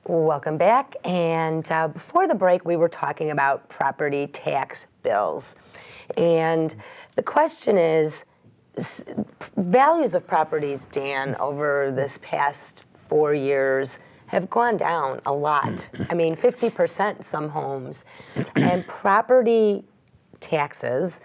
Welcome back. And before the break, we were talking about property tax bills. And the question is, values of properties, Dan, over this past 4 years have gone down a lot. I mean, 50% some homes. And property taxes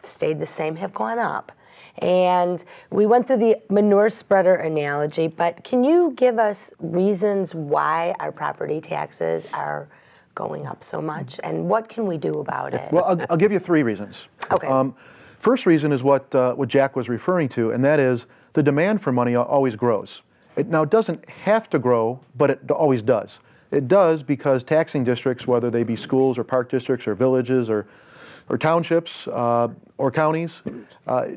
stayed the same, have gone up. And we went through the manure spreader analogy, but can you give us reasons why our property taxes are going up so much, and what can we do about it? Well, I'll give you 3 reasons. Okay. First reason is what Jack was referring to, and that is the demand for money always grows. It doesn't have to grow, but it always does. It does because taxing districts, whether they be schools or park districts or villages or townships or counties,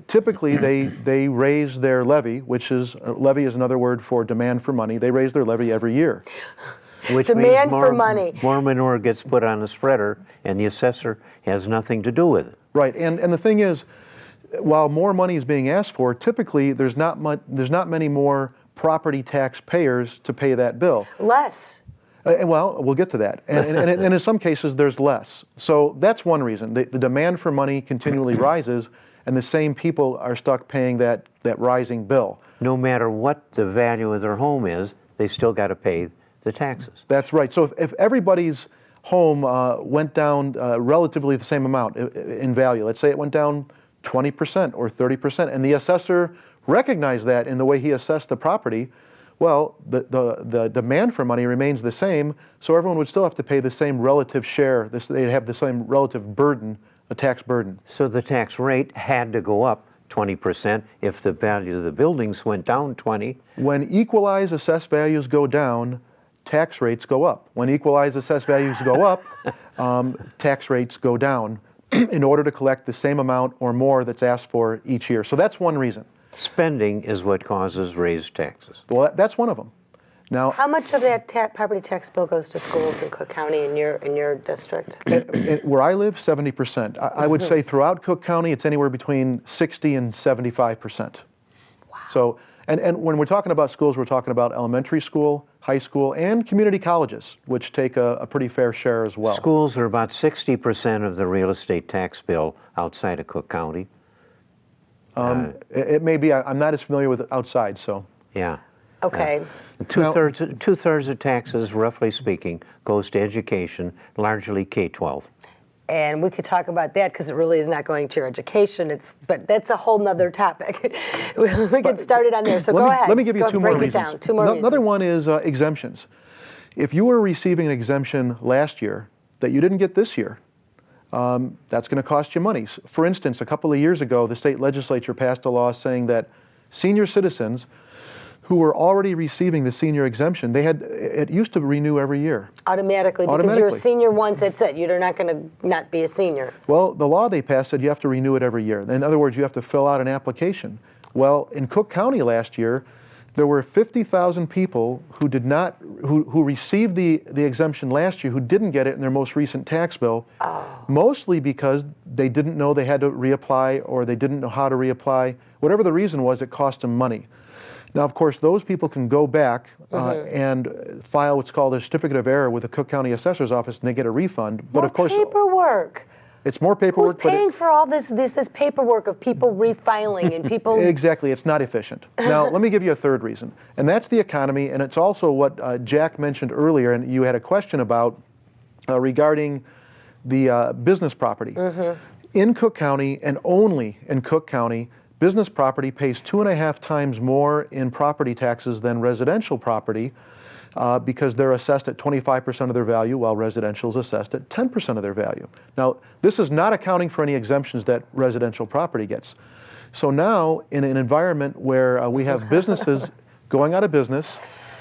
typically they raise their levy, which is, levy is another word for demand for money. They raise their levy every year. Which Demand means for money. More manure gets put on the spreader, and the assessor has nothing to do with it. Right, and the thing is, while more money is being asked for, typically there's not many more property tax payers to pay that bill. Less. Well, we'll get to that. And in some cases, there's less. So that's one reason. The demand for money continually rises, and the same people are stuck paying that rising bill. No matter what the value of their home is, they still got to pay the taxes. That's right. So if everybody's home went down relatively the same amount in value, let's say it went down 20% or 30%, and the assessor recognized that in the way he assessed the property, well, the demand for money remains the same, so everyone would still have to pay the same relative share. They'd have the same relative burden, a tax burden. So the tax rate had to go up 20% if the value of the buildings went down 20. When equalized assessed values go down, tax rates go up. When equalized assessed values go up, tax rates go down in order to collect the same amount or more that's asked for each year. So that's one reason. Spending is what causes raised taxes. Well, that's one of them. Now, How much of that property tax bill goes to schools in Cook County in your district? where I live, 70%. I would say throughout Cook County, it's anywhere between 60 and 75%. Wow. So, and when we're talking about schools, we're talking about elementary school, high school, and community colleges, which take a pretty fair share as well. Schools are about 60% of the real estate tax bill outside of Cook County. It may be. I'm not as familiar with it outside, so. Yeah. Okay. Two-thirds of taxes, roughly speaking, goes to education, largely K-12. And we could talk about that because it really is not going to your education. But that's a whole nother topic. we get started on there. So go ahead. Let me give you two more reasons. Break it down. Two more reasons. Another one is exemptions. If you were receiving an exemption last year that you didn't get this year, that's going to cost you money. For instance, a couple of years ago, the state legislature passed a law saying that senior citizens who were already receiving the senior exemption, it used to renew every year. Automatically, because you're a senior once, that's it. You're not going to not be a senior. Well, the law they passed said you have to renew it every year. In other words, you have to fill out an application. Well, in Cook County last year, there were 50,000 people who received the exemption last year who didn't get it in their most recent tax bill, mostly because they didn't know they had to reapply or they didn't know how to reapply. Whatever the reason was, it cost them money. Now, of course, those people can go back and file what's called a certificate of error with the Cook County Assessor's Office, and they get a refund. But More of course, paperwork. It's more paperwork. Who's paying for all this paperwork of people refiling and people? Exactly, it's not efficient. Now, let me give you a third reason, and that's the economy, and it's also what Jack mentioned earlier, and you had a question about regarding the business property. In Cook County, and only in Cook County, business property pays 2.5 times more in property taxes than residential property because they're assessed at 25% of their value while residential is assessed at 10% of their value. Now, this is not accounting for any exemptions that residential property gets. So now, in an environment where we have businesses going out of business,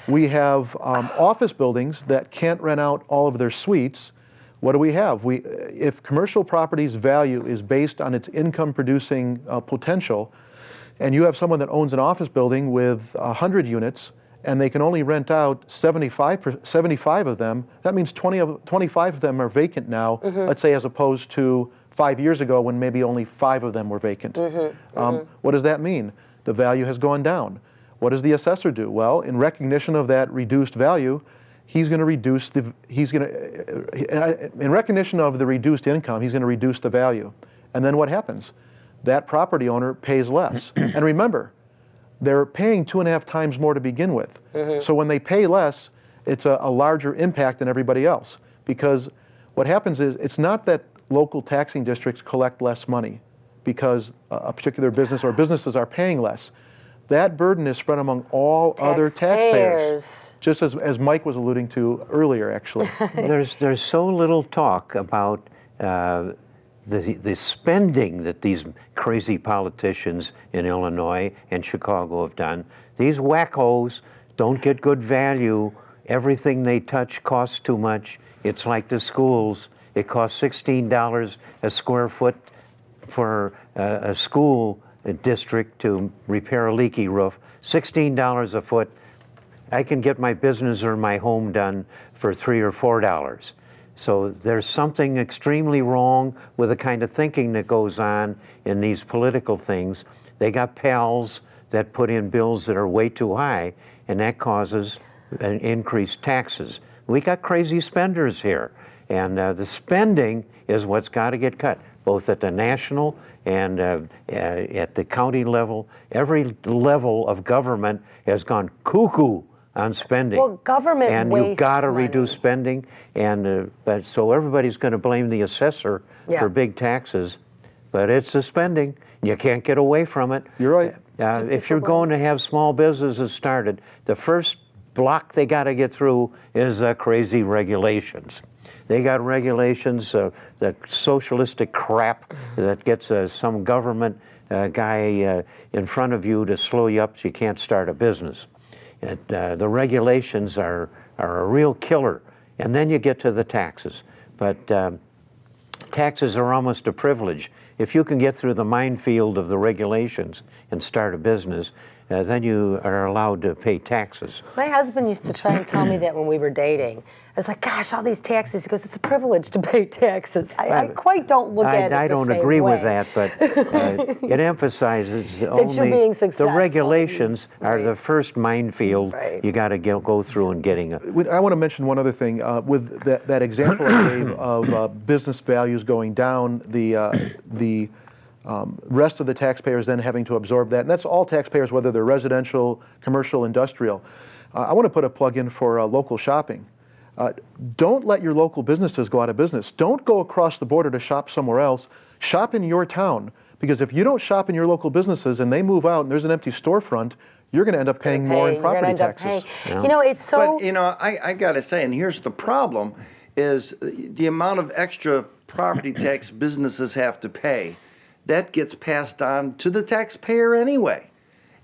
we have office buildings that can't rent out all of their suites. What do we have? If commercial property's value is based on its income-producing potential, and you have someone that owns an office building with 100 units, and they can only rent out 75 of them, that means 25 of them are vacant now, let's say, as opposed to 5 years ago when maybe only 5 of them were vacant. What does that mean? The value has gone down. What does the assessor do? Well, in recognition of that reduced value, he's going to reduce the, he's going to, in recognition of the reduced income, he's going to reduce the value. And then what happens? That property owner pays less. And remember, they're paying 2.5 times more to begin with. So when they pay less, it's a larger impact than everybody else. Because what happens is, it's not that local taxing districts collect less money because a particular business or businesses are paying less. That burden is spread among all other taxpayers, just as Mike was alluding to earlier, actually. There's so little talk about the spending that these crazy politicians in Illinois and Chicago have done. These wackos don't get good value. Everything they touch costs too much. It's like the schools. It costs $16 a square foot for a school district to repair a leaky roof. $16 a foot. I can get my business or my home done for $3 or $4. So there's something extremely wrong with the kind of thinking that goes on in these political things. They got pals that put in bills that are way too high, and that causes increased taxes. We got crazy spenders here, and the spending is what's got to get cut, both at the national and at the county level. Every level of government has gone cuckoo on spending. Well, government and wastes you've got to money. reduce spending, and so everybody's going to blame the assessor for big taxes, but it's the spending. You can't get away from it. You're right. If you're going to have small businesses started, the first block they got to get through is crazy regulations. They got regulations, that socialistic crap that gets some government guy in front of you to slow you up so you can't start a business. The regulations are a real killer. And then you get to the taxes. But taxes are almost a privilege. If you can get through the minefield of the regulations and start a business, then you are allowed to pay taxes. My husband used to try and tell me that when we were dating. I was like, gosh, all these taxes. He goes, it's a privilege to pay taxes. I quite don't look at it I the don't same agree way. with that, but it emphasizes only you're being the successful. regulations are Right. the first minefield Right. you got to go through in getting a. I want to mention one other thing. With that example I gave of business values going down, the rest of the taxpayers then having to absorb that, and that's all taxpayers, whether they're residential, commercial, industrial. I want to put a plug in for local shopping. Don't let your local businesses go out of business. Don't go across the border to shop somewhere else. Shop in your town, because if you don't shop in your local businesses and they move out and there's an empty storefront, you're going to end up paying more in property taxes. Yeah. You know, it's so. But, I got to say, and here's the problem, is the amount of extra property tax businesses have to pay. That gets passed on to the taxpayer anyway,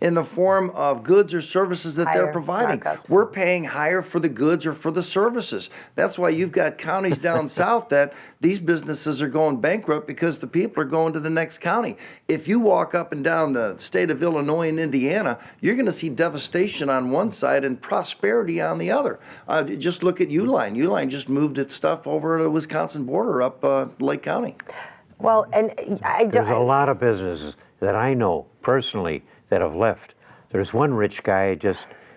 in the form of goods or services that they're Higher providing. markups. We're paying higher for the goods or for the services. That's why you've got counties down south that these businesses are going bankrupt because the people are going to the next county. If you walk up and down the state of Illinois and Indiana, you're going to see devastation on one side and prosperity on the other. Just look at Uline. Uline just moved its stuff over to the Wisconsin border up Lake County. Well, and I There's a don't. lot of businesses that I know personally that have left. There's one rich guy,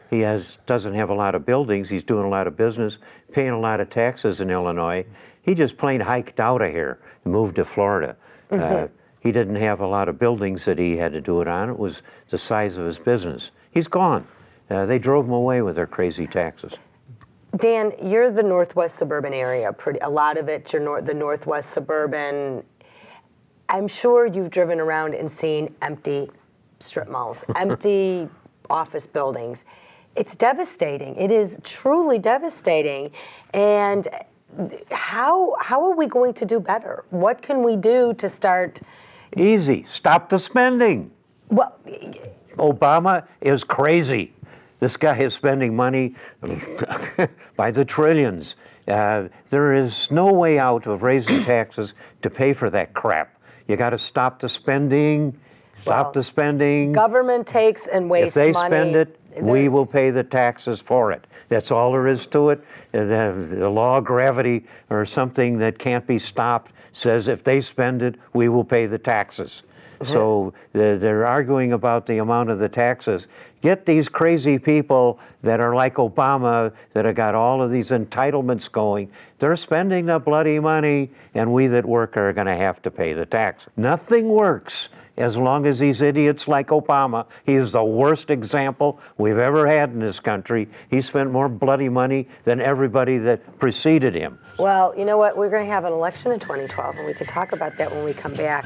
he doesn't have a lot of buildings. He's doing a lot of business, paying a lot of taxes in Illinois. He just plain hiked out of here and moved to Florida. He didn't have a lot of buildings that he had to do it on. It was the size of his business. He's gone. They drove him away with their crazy taxes. Dan, you're the northwest suburban area. A lot of it, you're the northwest suburban. I'm sure you've driven around and seen empty strip malls, empty office buildings. It's devastating. It is truly devastating. And how are we going to do better? What can we do to start? Easy. Stop the spending. Well, Obama is crazy. This guy is spending money by the trillions. There is no way out of raising taxes to pay for that crap. You got to stop the spending. Stop the spending. Government takes and wastes money. If they spend it, we will pay the taxes for it. That's all there is to it. The law of gravity or something that can't be stopped says if they spend it, we will pay the taxes. So they're arguing about the amount of the taxes. Get these crazy people that are like Obama, that have got all of these entitlements going. They're spending the bloody money, and we that work are going to have to pay the tax. Nothing works as long as these idiots like Obama. He is the worst example we've ever had in this country. He spent more bloody money than everybody that preceded him. Well, you know what? We're going to have an election in 2012, and we could talk about that when we come back.